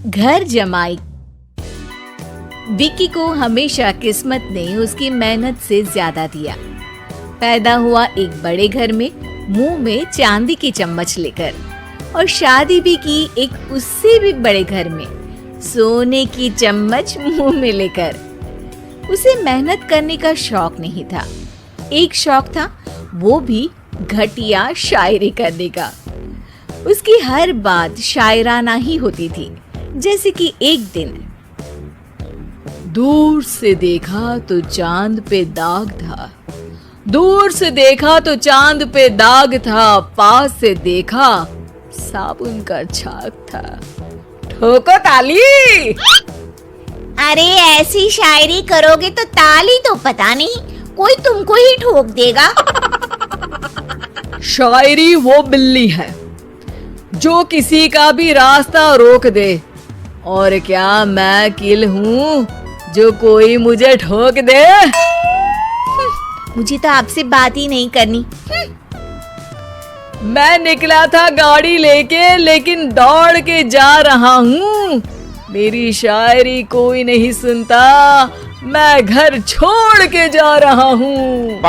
घर जमाई। विकी को हमेशा किस्मत ने उसकी मेहनत से ज्यादा दिया। पैदा हुआ एक बड़े घर में, मुंह में चांदी की चम्मच लेकर, और शादी भी की एक उससे भी बड़े घर में, सोने की चम्मच मुंह में लेकर। उसे मेहनत करने का शौक नहीं था, एक शौक था, वो भी घटिया शायरी करने का। उसकी हर बात शायराना ही होती थी। जैसे कि एक दिन, दूर से देखा तो चांद पे दाग था, दूर से देखा तो चांद पे दाग था, पास से देखा साबुन का छाग था। ठोको ताली। अरे ऐसी शायरी करोगे तो ताली तो पता नहीं, कोई तुमको ही ठोक देगा। शायरी वो बिल्ली है जो किसी का भी रास्ता रोक दे, और क्या मैं किल हूँ जो कोई मुझे ठोक दे। मुझे तो आपसे बात ही नहीं करनी। मैं निकला था गाड़ी लेके, लेकिन दौड़ के जा रहा हूँ। मेरी शायरी कोई नहीं सुनता, मैं घर छोड़ के जा रहा हूँ।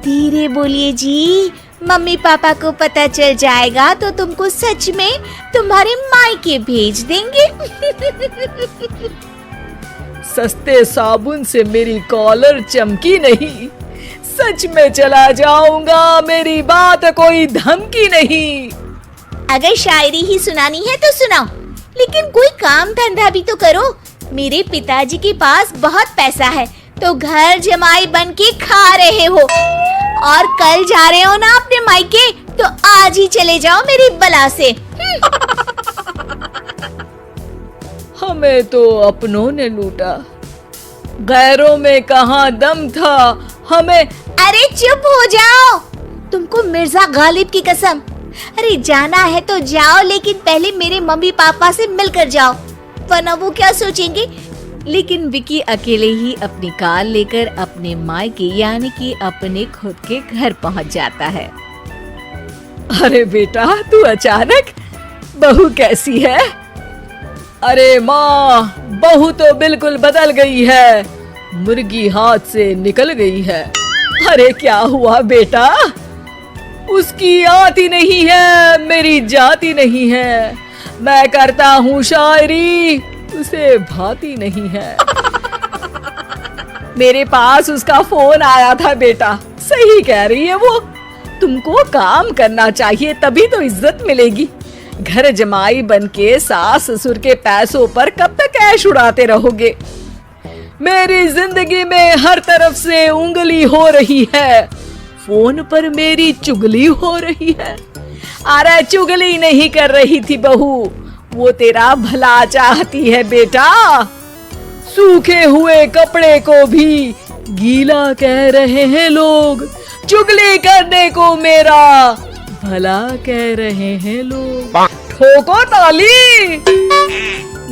धीरे बोलिए जी, मम्मी पापा को पता चल जाएगा तो तुमको सच में तुम्हारे मायके भेज देंगे। सस्ते साबुन से मेरी कॉलर चमकी नहीं, सच में चला जाऊंगा, मेरी बात कोई धमकी नहीं। अगर शायरी ही सुनानी है तो सुनाओ, लेकिन कोई काम धंधा भी तो करो। मेरे पिताजी के पास बहुत पैसा है, तो घर जमाई बन के खा रहे हो, और कल जा रहे हो ना अपने मायके, तो आज ही चले जाओ मेरी बला से। हमें तो अपनों ने लूटा, गैरों में कहाँ दम था हमें। अरे चुप हो जाओ, तुमको मिर्जा गालिब की कसम। अरे जाना है तो जाओ, लेकिन पहले मेरे मम्मी पापा से मिलकर जाओ, वरना वो क्या सोचेंगे। लेकिन विकी अकेले ही अपनी कार लेकर अपने मायके यानी कि अपने खुद के घर पहुंच जाता है। अरे बेटा, तू अचानक, बहू कैसी है? अरे माँ, बहू तो बिल्कुल बदल गई है, मुर्गी हाथ से निकल गई है। अरे क्या हुआ बेटा? उसकी आती नहीं है, मेरी जाती नहीं है। मैं करता हूँ शायरी, उसे भाती नहीं है। मेरे पास उसका फोन आया था बेटा, सही कह रही है वो। तुमको काम करना चाहिए, तभी तो इज्जत मिलेगी। घर जमाई बनके सास ससुर के पैसों पर कब तक ऐश उड़ाते रहोगे? मेरी जिंदगी में हर तरफ से उंगली हो रही है, फोन पर मेरी चुगली हो रही है। अरे चुगली नहीं कर रही थी बहू, वो तेरा भला चाहती है बेटा। सूखे हुए कपड़े को भी गीला कह रहे हैं लोग, चुगली करने को मेरा भला कह रहे हैं लोग। ठोको ताली।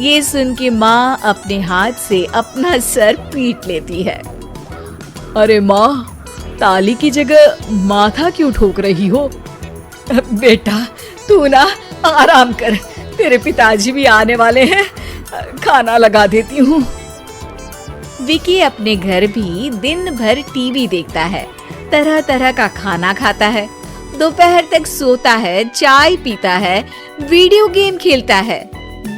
ये सुन के माँ अपने हाथ से अपना सर पीट लेती है। अरे माँ, ताली की जगह माथा क्यों ठोक रही हो? बेटा तू ना आराम कर, तेरे पिताजी भी आने वाले हैं, खाना लगा देती हूँ। विकी अपने घर भी दिन भर टीवी देखता है, तरह तरह का खाना खाता है, दोपहर तक सोता है, चाय पीता है, वीडियो गेम खेलता है,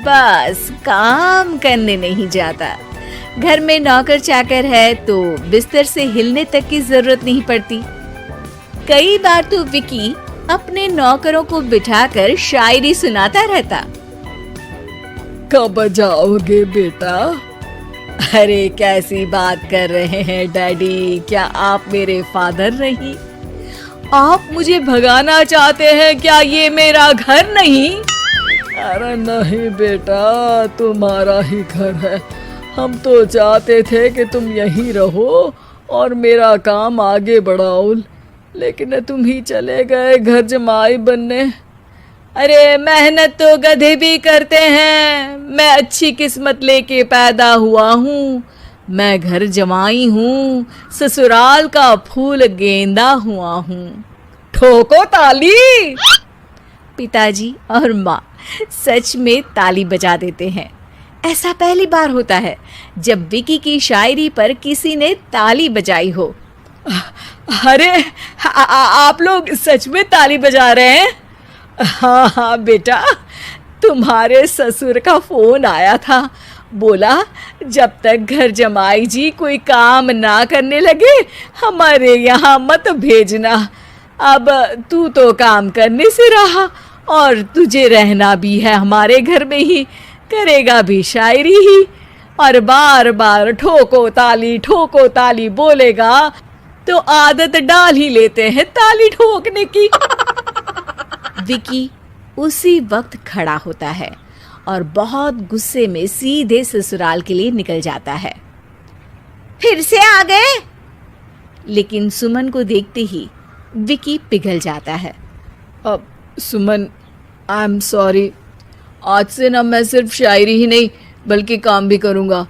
बस काम करने नहीं जाता। घर में नौकर चाकर है तो बिस्तर से हिलने तक की जरूरत नहीं पड़ती। कई बार तो विकी अपने नौकरों को बिठाकर शायरी सुनाता रहता। कब जाओगे बेटा? अरे कैसी बात कर रहे हैं डैडी, क्या आप मेरे फादर नहीं? आप मुझे भगाना चाहते हैं क्या? ये मेरा घर नहीं। अरे नहीं बेटा, तुम्हारा ही घर है। हम तो चाहते थे कि तुम यहीं रहो और मेरा काम आगे बढ़ाओ, लेकिन तुम ही चले गए घर जमाई बनने। अरे मेहनत तो गधे भी करते हैं, मैं अच्छी किस्मत लेके पैदा हुआ हूँ, मैं घर जमाई हूँ, ससुराल का फूल गेंदा हुआ हूँ। ठोको ताली। पिताजी और माँ सच में ताली बजा देते हैं। ऐसा पहली बार होता है जब विकी की शायरी पर किसी ने ताली बजाई हो। अरे आप लोग सच में ताली बजा रहे हैं? हाँ हाँ बेटा, तुम्हारे ससुर का फोन आया था। बोला जब तक घर जमाई जी कोई काम ना करने लगे हमारे यहाँ मत भेजना। अब तू तो काम करने से रहा और तुझे रहना भी है हमारे घर में ही, करेगा भी शायरी ही, और बार बार ठोको ताली बोलेगा तो आदत डाल ही लेते हैं ताली ठोकने की। विकी उसी वक्त खड़ा होता है और बहुत गुस्से में सीधे ससुराल के लिए निकल जाता है। फिर से आ गए? लेकिन सुमन को देखते ही विकी पिघल जाता है। अब सुमन, आई एम सॉरी, आज से ना मैं सिर्फ शायरी ही नहीं बल्कि काम भी करूँगा।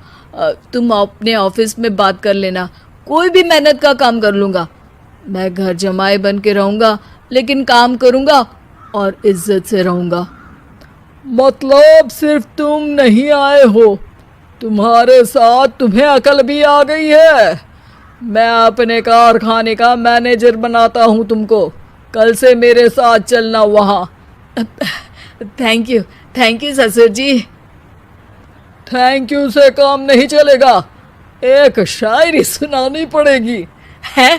तुम अपने ऑफिस में बात कर लेना, कोई भी मेहनत का काम कर लूँगा। मैं घर जमाई बन के रहूँगा लेकिन काम करूँगा और इज्जत से रहूँगा। मतलब सिर्फ तुम नहीं आए हो, तुम्हारे साथ तुम्हें अकल भी आ गई है। मैं अपने कारखाने का मैनेजर बनाता हूँ तुमको, कल से मेरे साथ चलना वहाँ। थैंक यू ससुर जी। थैंक यू से काम नहीं चलेगा, एक शायरी सुनानी पड़ेगी। है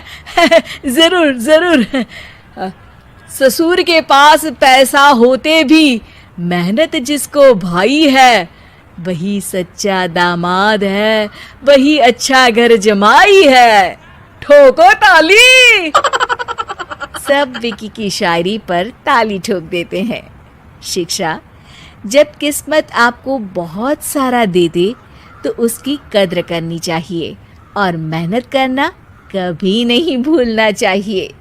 जरूर। ससुर के पास पैसा होते भी मेहनत जिसको भाई है वही सच्चा दामाद है, वही अच्छा घर जमाई है। ठोको ताली। सब विकी की शायरी पर ताली ठोक देते हैं। शिक्षा, जब किस्मत आपको बहुत सारा दे दे तो उसकी कद्र करनी चाहिए और मेहनत करना कभी नहीं भूलना चाहिए।